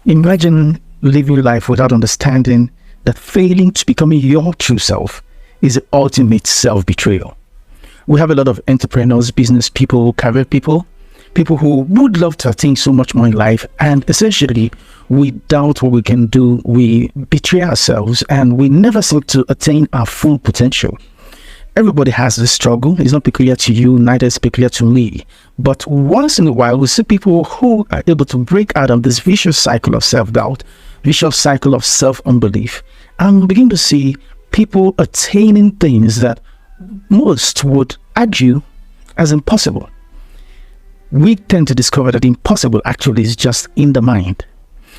Imagine living life without understanding that failing to become your true self is the ultimate self-betrayal. We have a lot of entrepreneurs, business people, career people, people who would love to attain so much more in life, and essentially we doubt what we can do, we betray ourselves, and we never seem to attain our full potential. Everybody has this struggle. It's not peculiar to you, neither is peculiar to me. But once in a while, we see people who are able to break out of this vicious cycle of self-doubt, vicious cycle of self-unbelief, and we begin to see people attaining things that most would argue as impossible. We tend to discover that the impossible actually is just in the mind.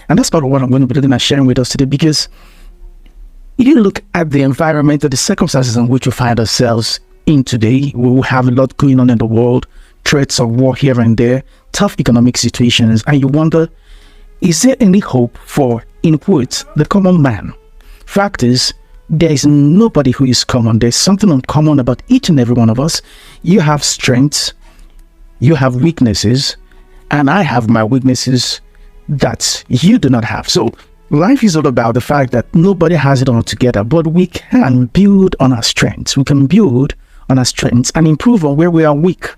And that's part of what I'm going to be looking at sharing with us today, because you look at the environment, the circumstances in which we find ourselves in today. We will have a lot going on in the world, threats of war here and there, tough economic situations, and you wonder, is there any hope for, in quotes, the common man? Fact is, there is nobody who is common. There's something uncommon about each and every one of us. You have strengths, you have weaknesses, and I have my weaknesses that you do not have. So life is all about the fact that nobody has it all together, but we can build on our strengths. We can build on our strengths and improve on where we are weak.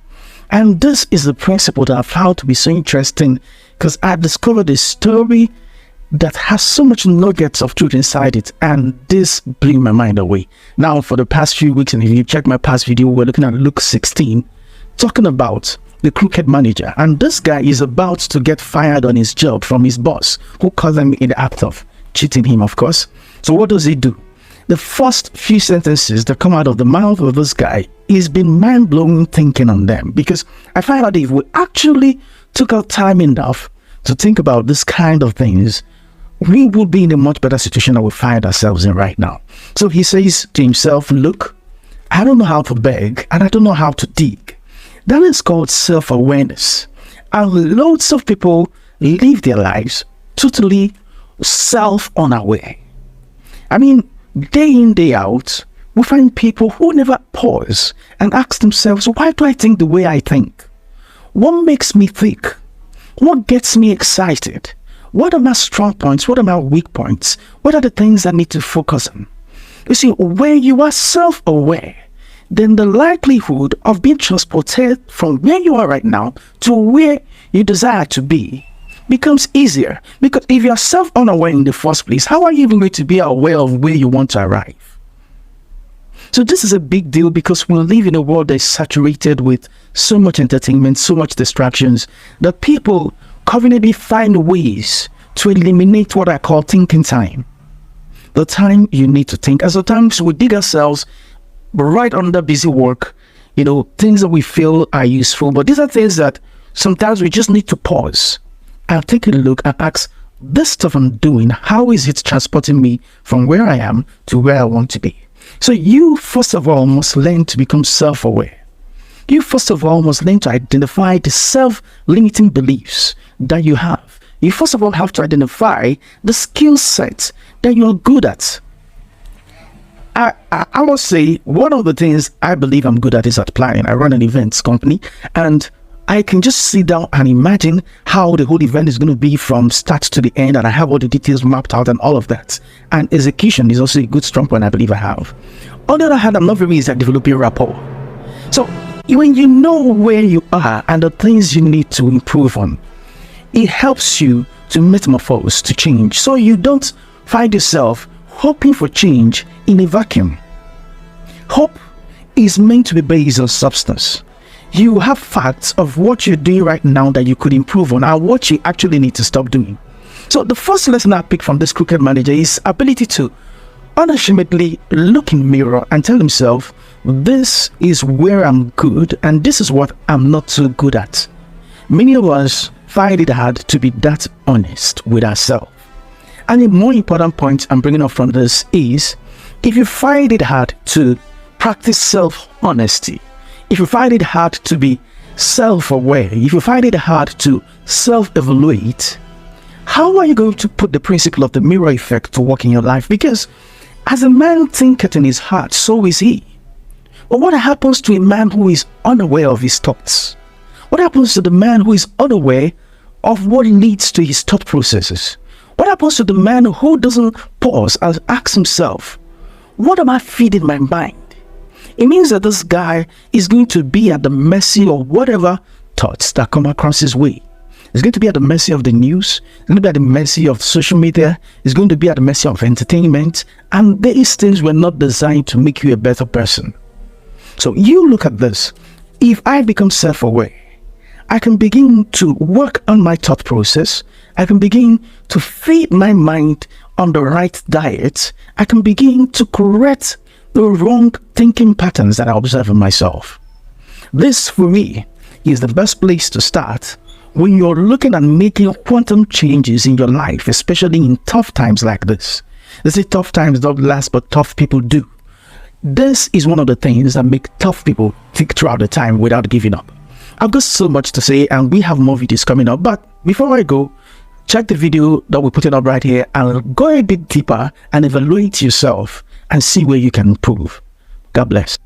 And this is the principle that I've found to be so interesting, because I discovered a story that has so much nuggets of truth inside it, and this blew my mind away. Now, for the past few weeks, and if you check my past video, we're looking at Luke 16, talking about the crooked manager, and this guy is about to get fired on his job from his boss, who caught him in the act of cheating him, of course. So what does he do? The first few sentences that come out of the mouth of this guy is been mind-blowing thinking on them, because I find out if we actually took our time enough to think about this kind of things, we would be in a much better situation than we find ourselves in right now. So he says to himself, look, I don't know how to beg, and I don't know how to dig. That is called self-awareness. And loads of people live their lives totally self-unaware. I mean, day in, day out, we find people who never pause and ask themselves, why do I think the way I think? What makes me think? What gets me excited? What are my strong points? What are my weak points? What are the things I need to focus on? You see, when you are self-aware, then the likelihood of being transported from where you are right now to where you desire to be becomes easier. Because if you are self-unaware in the first place, how are you even going to be aware of where you want to arrive? So this is a big deal, because we live in a world that is saturated with so much entertainment, so much distractions, that people conveniently find ways to eliminate what I call thinking time. The time you need to think. As sometimes we dig ourselves right under busy work, things that we feel are useful, but these are things that sometimes we just need to pause and take a look and ask, this stuff I'm doing, how is it transporting me from where I am to where I want to be? So you, first of all, must learn to become self-aware. You, first of all, must learn to identify the self-limiting beliefs that you have. You, first of all, have to identify the skill set that you're good at. I must say, one of the things I believe I'm good at is at planning. I run an events company, and I can just sit down and imagine how the whole event is going to be from start to the end, and I have all the details mapped out and all of that. And execution is also a good strong point I believe I have. On the other hand, I'm not very easy at developing rapport. So when you know where you are and the things you need to improve on, it helps you to metamorphose, to change, so you don't find yourself hoping for change in a vacuum. Hope is meant to be based on substance. You have facts of what you're doing right now that you could improve on, and what you actually need to stop doing. So the first lesson I pick from this crooked manager is ability to unashamedly look in the mirror and tell himself, this is where I'm good and this is what I'm not so good at. Many of us find it hard to be that honest with ourselves. And a more important point I'm bringing up from this is, if you find it hard to practice self-honesty, if you find it hard to be self-aware, if you find it hard to self-evaluate, how are you going to put the principle of the mirror effect to work in your life? Because as a man thinketh in his heart, so is he. But what happens to a man who is unaware of his thoughts? What happens to the man who is unaware of what leads to his thought processes? What happens to the man who doesn't pause and ask himself, what am I feeding my mind? It means that this guy is going to be at the mercy of whatever thoughts that come across his way. He's going to be at the mercy of the news. He's going to be at the mercy of social media. He's going to be at the mercy of entertainment. And these things were not designed to make you a better person. So you look at this. If I become self-aware, I can begin to work on my thought process. I can begin to feed my mind on the right diet. I can begin to correct the wrong thinking patterns that I observe in myself. This, for me, is the best place to start when you're looking at making quantum changes in your life, especially in tough times like this. They say tough times don't last, but tough people do. This is one of the things that make tough people think throughout the time without giving up. I've got so much to say, and we have more videos coming up, but before I go, check the video that we're putting up right here and go a bit deeper and evaluate yourself and see where you can improve. God bless.